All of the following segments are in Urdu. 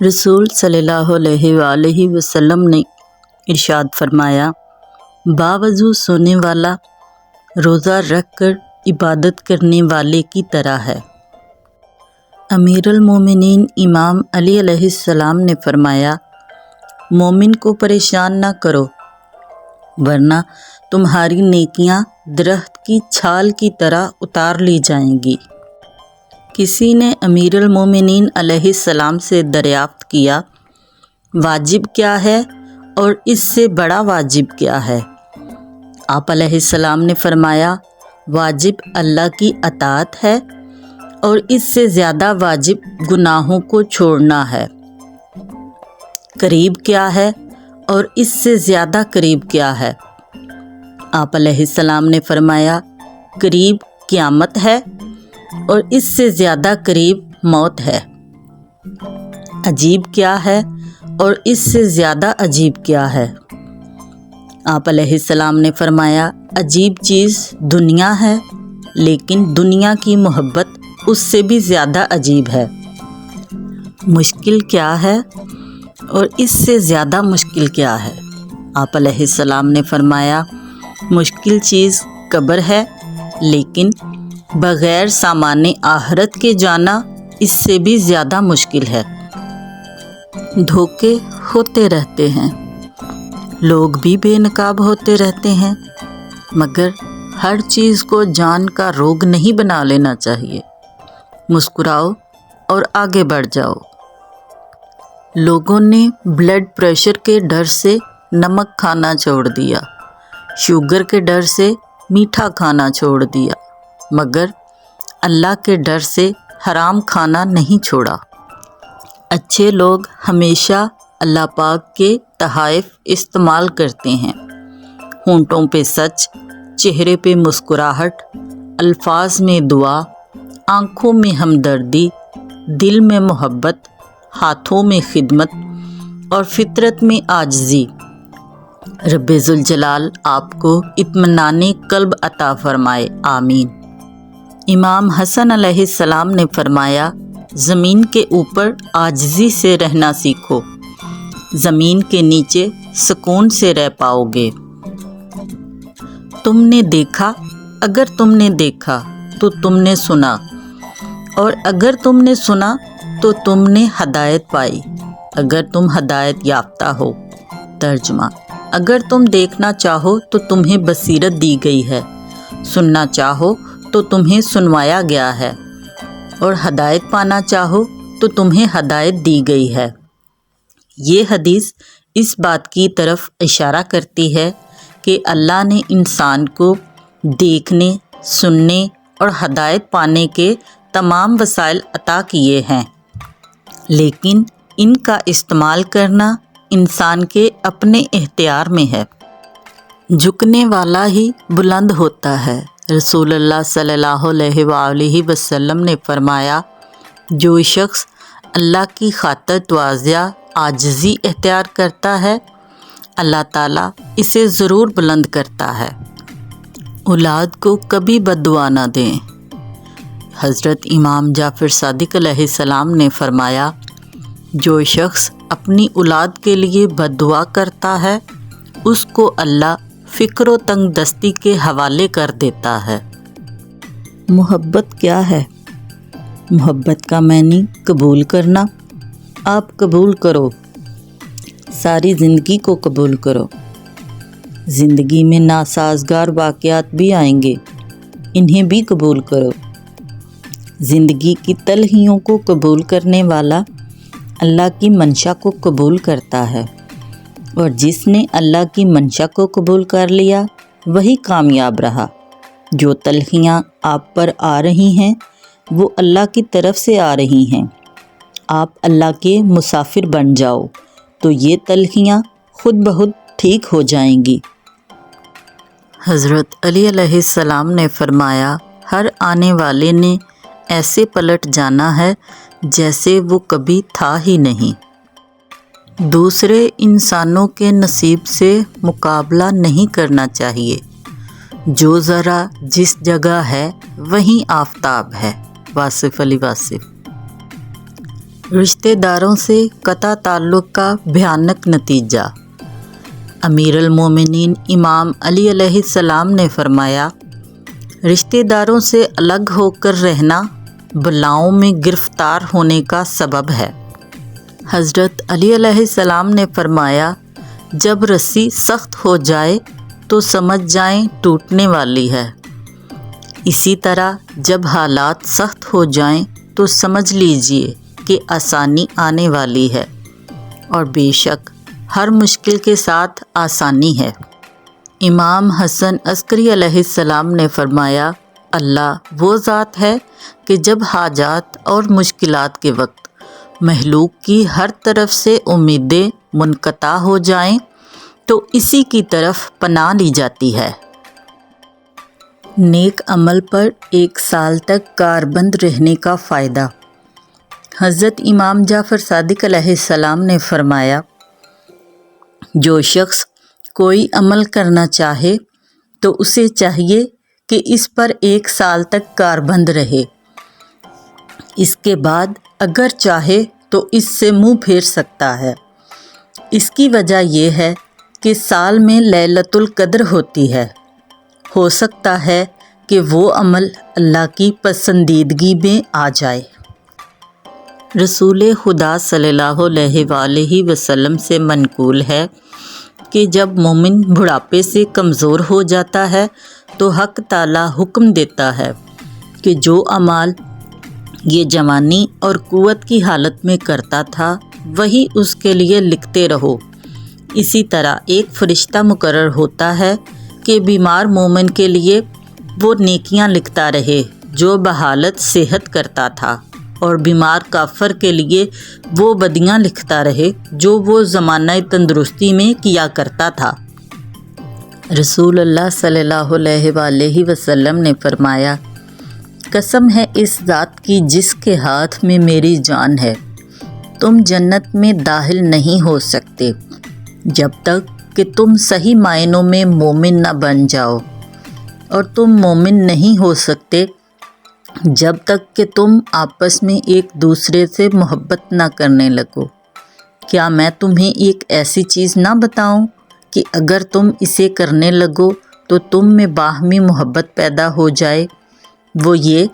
رسول صلی اللہ علیہ وآلہ وسلم نے ارشاد فرمایا، باوضو سونے والا روزہ رکھ کر عبادت کرنے والے کی طرح ہے۔ امیر المومنین امام علی علیہ السلام نے فرمایا، مومن کو پریشان نہ کرو ورنہ تمہاری نیکیاں درخت کی چھال کی طرح اتار لی جائیں گی۔ کسی نے امیر المومنین علیہ السلام سے دریافت کیا، واجب کیا ہے اور اس سے بڑا واجب کیا ہے؟ آپ علیہ السلام نے فرمایا، واجب اللہ کی اطاعت ہے اور اس سے زیادہ واجب گناہوں کو چھوڑنا ہے۔ قریب کیا ہے اور اس سے زیادہ قریب کیا ہے؟ آپ علیہ السلام نے فرمایا، قریب قیامت ہے اور اس سے زیادہ قریب موت ہے۔ عجیب کیا ہے اور اس سے زیادہ عجیب کیا ہے؟ آپ علیہ السلام نے فرمایا، عجیب چیز دنیا ہے لیکن دنیا کی محبت اس سے بھی زیادہ عجیب ہے۔ مشکل کیا ہے اور اس سے زیادہ مشکل کیا ہے؟ آپ علیہ السلام نے فرمایا، مشکل چیز قبر ہے لیکن بغیر سامان آخرت کے جانا اس سے بھی زیادہ مشکل ہے۔ دھوکے ہوتے رہتے ہیں، لوگ بھی بے نقاب ہوتے رہتے ہیں، مگر ہر چیز کو جان کا روگ نہیں بنا لینا چاہیے۔ مسکراؤ اور آگے بڑھ جاؤ۔ لوگوں نے بلڈ پریشر کے ڈر سے نمک کھانا چھوڑ دیا، شوگر کے ڈر سے میٹھا کھانا چھوڑ دیا، مگر اللہ کے ڈر سے حرام کھانا نہیں چھوڑا۔ اچھے لوگ ہمیشہ اللہ پاک کے تحائف استعمال کرتے ہیں، ہونٹوں پہ سچ، چہرے پہ مسکراہٹ، الفاظ میں دعا، آنکھوں میں ہمدردی، دل میں محبت، ہاتھوں میں خدمت اور فطرت میں عاجزی۔ رب ذوالجلال آپ کو اطمینان قلب عطا فرمائے، آمین۔ امام حسن علیہ السلام نے فرمایا، زمین کے اوپر عاجزی سے رہنا سیکھو، زمین کے نیچے سکون سے رہ پاؤ گے۔ تم نے دیکھا، اگر تم نے دیکھا تو تم نے سنا، اور اگر تم نے سنا تو تم نے ہدایت پائی، اگر تم ہدایت یافتہ ہو۔ ترجمہ، اگر تم دیکھنا چاہو تو تمہیں بصیرت دی گئی ہے، سننا چاہو تو تمہیں سنوایا گیا ہے، اور ہدایت پانا چاہو تو تمہیں ہدایت دی گئی ہے۔ یہ حدیث اس بات کی طرف اشارہ کرتی ہے کہ اللہ نے انسان کو دیکھنے، سننے اور ہدایت پانے کے تمام وسائل عطا کیے ہیں، لیکن ان کا استعمال کرنا انسان کے اپنے اختیار میں ہے۔ جھکنے والا ہی بلند ہوتا ہے۔ رسول اللہ صلی اللہ علیہ وآلہ وسلم نے فرمایا، جو شخص اللہ کی خاطر تواضع، عاجزی اختیار کرتا ہے، اللہ تعالیٰ اسے ضرور بلند کرتا ہے۔ اولاد کو کبھی بد دعا نہ دیں۔ حضرت امام جعفر صادق علیہ السلام نے فرمایا، جو شخص اپنی اولاد کے لیے بد دعا کرتا ہے، اس کو اللہ فکر و تنگ دستی کے حوالے کر دیتا ہے۔ محبت کیا ہے؟ محبت کا معنی قبول کرنا۔ آپ قبول کرو، ساری زندگی کو قبول کرو۔ زندگی میں ناسازگار واقعات بھی آئیں گے، انہیں بھی قبول کرو۔ زندگی کی تلخیوں کو قبول کرنے والا اللہ کی منشا کو قبول کرتا ہے، اور جس نے اللہ کی منشا کو قبول کر لیا وہی کامیاب رہا۔ جو تلخیاں آپ پر آ رہی ہیں وہ اللہ کی طرف سے آ رہی ہیں۔ آپ اللہ کے مسافر بن جاؤ تو یہ تلخیاں خود بخود ٹھیک ہو جائیں گی۔ حضرت علی علیہ السلام نے فرمایا، ہر آنے والے نے ایسے پلٹ جانا ہے جیسے وہ کبھی تھا ہی نہیں۔ دوسرے انسانوں کے نصیب سے مقابلہ نہیں کرنا چاہیے۔ جو ذرا جس جگہ ہے وہیں آفتاب ہے۔ واصف علی واصف۔ رشتہ داروں سے قطع تعلق کا بھیانک نتیجہ۔ امیر المومنین امام علی علیہ السلام نے فرمایا، رشتہ داروں سے الگ ہو کر رہنا بلاؤں میں گرفتار ہونے کا سبب ہے۔ حضرت علی علیہ السلام نے فرمایا، جب رسی سخت ہو جائے تو سمجھ جائیں ٹوٹنے والی ہے، اسی طرح جب حالات سخت ہو جائیں تو سمجھ لیجئے کہ آسانی آنے والی ہے، اور بے شک ہر مشکل کے ساتھ آسانی ہے۔ امام حسن عسکری علیہ السلام نے فرمایا، اللہ وہ ذات ہے کہ جب حاجات اور مشکلات کے وقت مخلوق کی ہر طرف سے امیدیں منقطع ہو جائیں تو اسی کی طرف پناہ لی جاتی ہے۔ نیک عمل پر 1 سال تک کاربند رہنے کا فائدہ۔ حضرت امام جعفر صادق علیہ السلام نے فرمایا، جو شخص کوئی عمل کرنا چاہے تو اسے چاہیے کہ اس پر 1 سال تک کاربند رہے، اس کے بعد اگر چاہے تو اس سے منہ پھیر سکتا ہے۔ اس کی وجہ یہ ہے کہ سال میں لیلۃ القدر ہوتی ہے، ہو سکتا ہے کہ وہ عمل اللہ کی پسندیدگی میں آ جائے۔ رسول خدا صلی اللہ علیہ وآلہ وسلم سے منقول ہے کہ جب مومن بڑھاپے سے کمزور ہو جاتا ہے تو حق تعالی حکم دیتا ہے کہ جو اعمال یہ جوانی اور قوت کی حالت میں کرتا تھا وہی اس کے لیے لکھتے رہو۔ اسی طرح ایک فرشتہ مقرر ہوتا ہے کہ بیمار مومن کے لیے وہ نیکیاں لکھتا رہے جو بحالت صحت کرتا تھا، اور بیمار کافر کے لیے وہ بدیاں لکھتا رہے جو وہ زمانہ تندرستی میں کیا کرتا تھا۔ رسول اللہ صلی اللہ علیہ وآلہ وسلم نے فرمایا، قسم ہے اس ذات کی جس کے ہاتھ میں میری جان ہے، تم جنت میں داخل نہیں ہو سکتے جب تک کہ تم صحیح معنوں میں مومن نہ بن جاؤ، اور تم مومن نہیں ہو سکتے جب تک کہ تم آپس میں ایک دوسرے سے محبت نہ کرنے لگو۔ کیا میں تمہیں ایک ایسی چیز نہ بتاؤں کہ اگر تم اسے کرنے لگو تو تم میں باہمی محبت پیدا ہو جائے؟ وہ یہ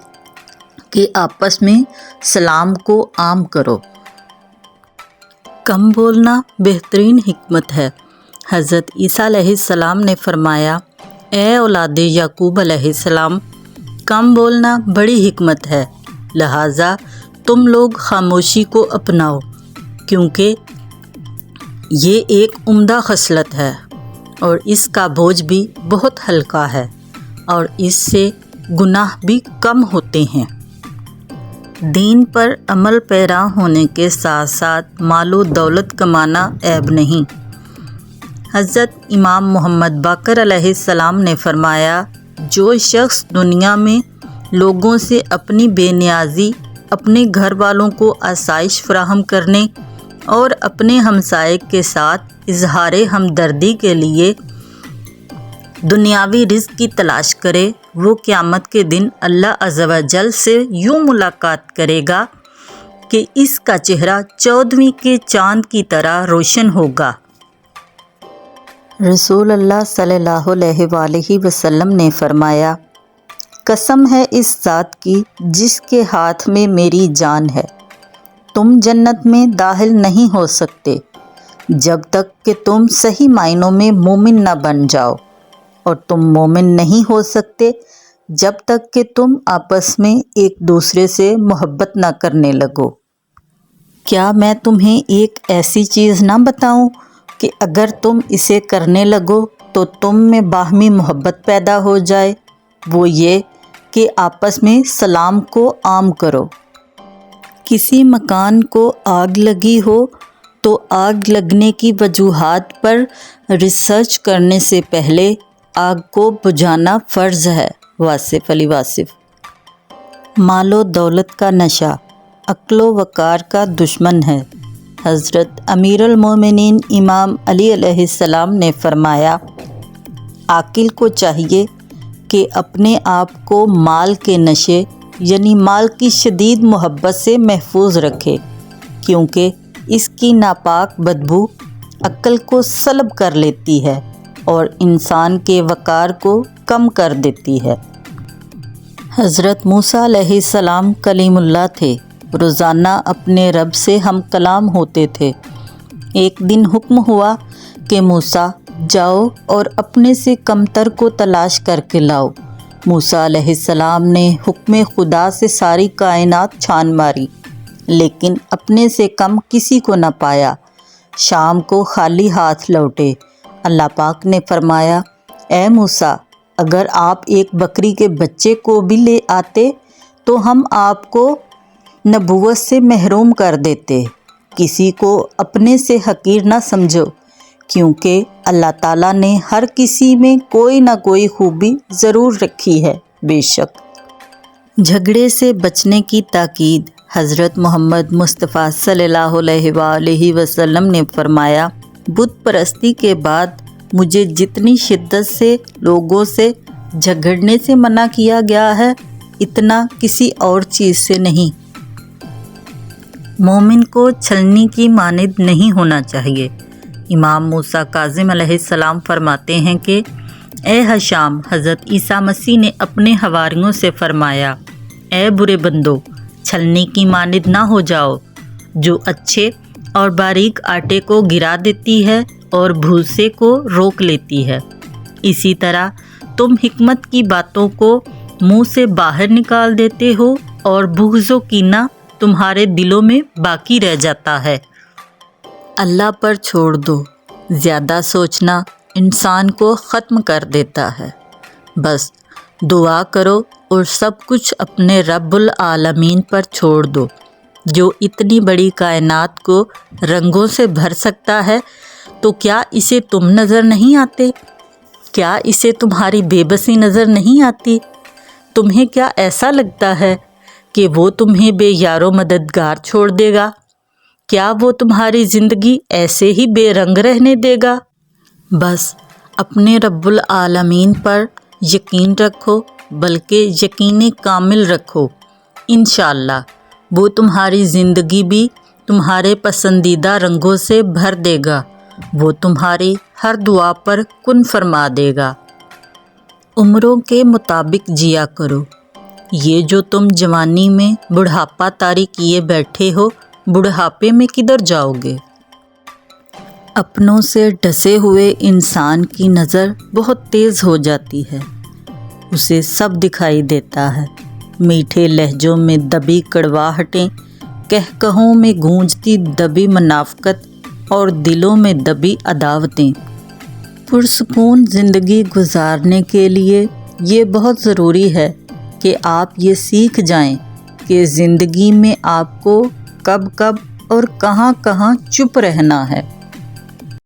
کہ آپس میں سلام کو عام کرو۔ کم بولنا بہترین حکمت ہے۔ حضرت عیسیٰ علیہ السلام نے فرمایا، اے اولاد یعقوب علیہ السلام، کم بولنا بڑی حکمت ہے، لہٰذا تم لوگ خاموشی کو اپناؤ، کیونکہ یہ ایک عمدہ خصلت ہے اور اس کا بوجھ بھی بہت ہلکا ہے، اور اس سے گناہ بھی کم ہوتے ہیں۔ دین پر عمل پیرا ہونے کے ساتھ ساتھ مال و دولت کمانا عیب نہیں۔ حضرت امام محمد باقر علیہ السلام نے فرمایا، جو شخص دنیا میں لوگوں سے اپنی بے نیازی، اپنے گھر والوں کو آسائش فراہم کرنے اور اپنے ہمسائے کے ساتھ اظہار ہمدردی کے لیے دنیاوی رزق کی تلاش کرے، وہ قیامت کے دن اللہ عز و جل سے یوں ملاقات کرے گا کہ اس کا چہرہ 14ویں کے چاند کی طرح روشن ہوگا۔ رسول اللہ صلی اللہ علیہ وآلہ وسلم نے فرمایا، قسم ہے اس ذات کی جس کے ہاتھ میں میری جان ہے، تم جنت میں داخل نہیں ہو سکتے جب تک کہ تم صحیح معنوں میں مومن نہ بن جاؤ، اور تم مومن نہیں ہو سکتے جب تک کہ تم آپس میں ایک دوسرے سے محبت نہ کرنے لگو۔ کیا میں تمہیں ایک ایسی چیز نہ بتاؤں کہ اگر تم اسے کرنے لگو تو تم میں باہمی محبت پیدا ہو جائے؟ وہ یہ کہ آپس میں سلام کو عام کرو۔ کسی مکان کو آگ لگی ہو تو آگ لگنے کی وجوہات پر ریسرچ کرنے سے پہلے آگ کو بجھانا فرض ہے۔ واصف علی واصف۔ مال و دولت کا نشہ عقل و وقار کا دشمن ہے۔ حضرت امیر المومنین امام علی علیہ السلام نے فرمایا، عاقل کو چاہیے کہ اپنے آپ کو مال کے نشے یعنی مال کی شدید محبت سے محفوظ رکھے، کیونکہ اس کی ناپاک بدبو عقل کو سلب کر لیتی ہے اور انسان کے وقار کو کم کر دیتی ہے۔ حضرت موسیٰ علیہ السلام کلیم اللہ تھے، روزانہ اپنے رب سے ہم کلام ہوتے تھے۔ ایک دن حکم ہوا کہ موسیٰ جاؤ اور اپنے سے کمتر کو تلاش کر کے لاؤ۔ موسیٰ علیہ السلام نے حکم خدا سے ساری کائنات چھان ماری، لیکن اپنے سے کم کسی کو نہ پایا۔ شام کو خالی ہاتھ لوٹے۔ اللہ پاک نے فرمایا، اے موسیٰ، اگر آپ ایک بکری کے بچے کو بھی لے آتے تو ہم آپ کو نبوت سے محروم کر دیتے۔ کسی کو اپنے سے حقیر نہ سمجھو، کیونکہ اللہ تعالیٰ نے ہر کسی میں کوئی نہ کوئی خوبی ضرور رکھی ہے۔ بے شک جھگڑے سے بچنے کی تاکید حضرت محمد مصطفیٰ صلی اللہ علیہ وآلہ وسلم نے فرمایا، بت پرستی کے بعد مجھے جتنی شدت سے لوگوں سے جھگڑنے سے منع کیا گیا ہے، اتنا کسی اور چیز سے نہیں۔ مومن کو چھلنی کی مانند نہیں ہونا چاہیے۔ امام موسیٰ کاظم علیہ السلام فرماتے ہیں کہ اے حشام، حضرت عیسیٰ مسیح نے اپنے حواریوں سے فرمایا، اے برے بندو، چھلنی کی مانند نہ ہو جاؤ، جو اچھے اور باریک آٹے کو گرا دیتی ہے اور بھوسے کو روک لیتی ہے۔ اسی طرح تم حکمت کی باتوں کو منہ سے باہر نکال دیتے ہو اور بغض و کینہ تمہارے دلوں میں باقی رہ جاتا ہے۔ اللہ پر چھوڑ دو، زیادہ سوچنا انسان کو ختم کر دیتا ہے۔ بس دعا کرو اور سب کچھ اپنے رب العالمین پر چھوڑ دو، جو اتنی بڑی کائنات کو رنگوں سے بھر سکتا ہے۔ تو کیا اسے تم نظر نہیں آتے؟ کیا اسے تمہاری بے بسی نظر نہیں آتی؟ تمہیں کیا ایسا لگتا ہے کہ وہ تمہیں بے یار و مددگار چھوڑ دے گا؟ کیا وہ تمہاری زندگی ایسے ہی بے رنگ رہنے دے گا؟ بس اپنے رب العالمین پر یقین رکھو، بلکہ یقین کامل رکھو۔ انشاءاللہ وہ تمہاری زندگی بھی تمہارے پسندیدہ رنگوں سے بھر دے گا۔ وہ تمہاری ہر دعا پر کن فرما دے گا۔ عمروں کے مطابق جیا کرو۔ یہ جو تم جوانی میں بڑھاپا طاری کیے بیٹھے ہو، بڑھاپے میں کدھر جاؤ گے؟ اپنوں سے ڈسے ہوئے انسان کی نظر بہت تیز ہو جاتی ہے، اسے سب دکھائی دیتا ہے۔ میٹھے لہجوں میں دبی کڑواہٹیں، کہکہوں میں گونجتی دبی منافقت اور دلوں میں دبی عداوتیں۔ پرسکون زندگی گزارنے کے لیے یہ بہت ضروری ہے کہ آپ یہ سیکھ جائیں کہ زندگی میں آپ کو کب کب اور کہاں کہاں چپ رہنا ہے۔